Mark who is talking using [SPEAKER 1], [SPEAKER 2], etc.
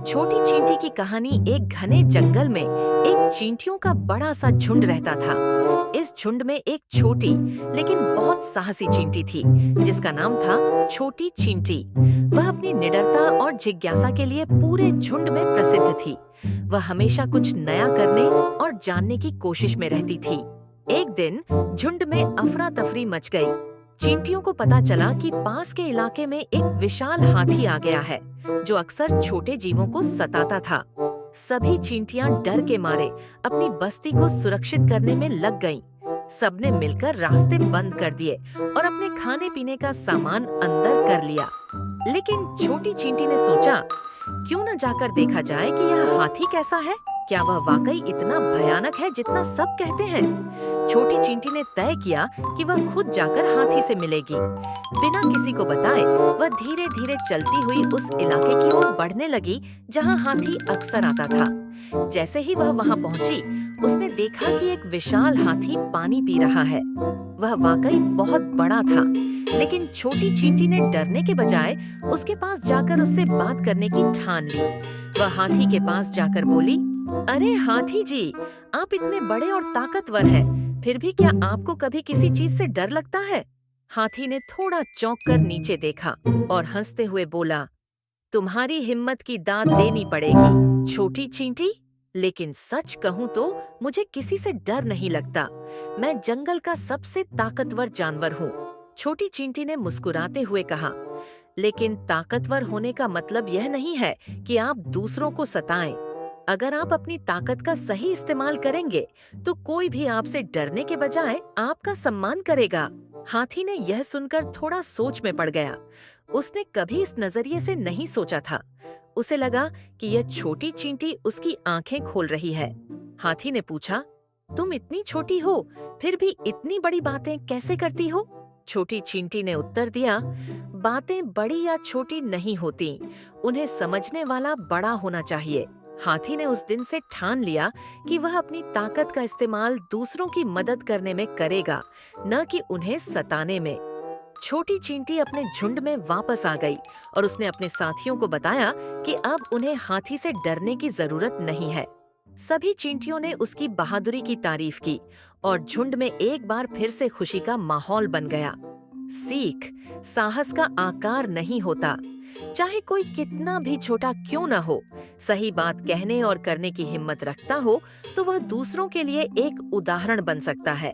[SPEAKER 1] छोटी चींटी की कहानी। एक घने जंगल में एक चींटियों का बड़ा सा झुंड रहता था। इस झुंड में एक छोटी लेकिन बहुत साहसी चींटी थी जिसका नाम था छोटी चींटी। वह अपनी निडरता और जिज्ञासा के लिए पूरे झुंड में प्रसिद्ध थी। वह हमेशा कुछ नया करने और जानने की कोशिश में रहती थी। एक दिन झुंड में अफरा तफरी मच गई। चींटियों को पता चला कि पास के इलाके में एक विशाल हाथी आ गया है जो अक्सर छोटे जीवों को सताता था। सभी चींटियां डर के मारे अपनी बस्ती को सुरक्षित करने में लग गईं। सबने मिलकर रास्ते बंद कर दिए और अपने खाने पीने का सामान अंदर कर लिया। लेकिन छोटी चींटी ने सोचा, क्यों न जाकर देखा जाए कि यह हाथी कैसा है। क्या वह वाकई इतना भयानक है जितना सब कहते हैं? छोटी चींटी ने तय किया कि वह खुद जाकर हाथी से मिलेगी। बिना किसी को बताए वह धीरे धीरे चलती हुई उस इलाके की ओर बढ़ने लगी जहां हाथी अक्सर आता था। जैसे ही वह वहां पहुंची, उसने देखा कि एक विशाल हाथी पानी पी रहा है। वह वाकई बहुत बड़ा था, लेकिन छोटी चींटी ने डरने के बजाय उसके पास जाकर उससे बात करने की ठान ली। वह हाथी के पास जाकर बोली, अरे हाथी जी, आप इतने बड़े और ताकतवर हैं, फिर भी क्या आपको कभी किसी चीज से डर लगता है? हाथी ने थोड़ा चौंक कर नीचे देखा और हंसते हुए बोला, तुम्हारी हिम्मत की दाद देनी पड़ेगी, छोटी चींटी। लेकिन सच कहूँ तो मुझे किसी से डर नहीं लगता। मैं जंगल का सबसे ताकतवर जानवर हूँ। छोटी चींटी ने मुस्कुराते हुए कहा, लेकिन ताकतवर होने का मतलब यह नहीं है कि आप दूसरों को सताएं। अगर आप अपनी ताकत का सही इस्तेमाल करेंगे, तो कोई भी आपसे डरने के बजाय आपका सम्मान करेगा। हाथी ने यह सुनकर थोड़ा सोच में पड़ गया। उसने कभी इस नजरिए से नहीं सोचा था। उसे लगा कि यह छोटी चींटी उसकी आंखें खोल रही है। हाथी ने पूछा, तुम इतनी छोटी हो, फिर भी इतनी बड़ी बातें कैसे करती हो? छोटी चींटी ने उत्तर दिया, बातें बड़ी या छोटी नहीं होती, उन्हें समझने वाला बड़ा होना चाहिए। हाथी ने उस दिन से ठान लिया कि वह अपनी ताकत का इस्तेमाल दूसरों की मदद करने में करेगा, न कि उन्हें सताने में। छोटी चींटी अपने झुंड में वापस आ गई और उसने अपने साथियों को बताया कि अब उन्हें हाथी से डरने की जरूरत नहीं है। सभी चींटियों ने उसकी बहादुरी की तारीफ की और झुंड में एक बार फिर से खुशी का माहौल बन गया। सीख, साहस का आकार नहीं होता। चाहे कोई कितना भी छोटा क्यों न हो, सही बात कहने और करने की हिम्मत रखता हो, तो वह दूसरों के लिए एक उदाहरण बन सकता है।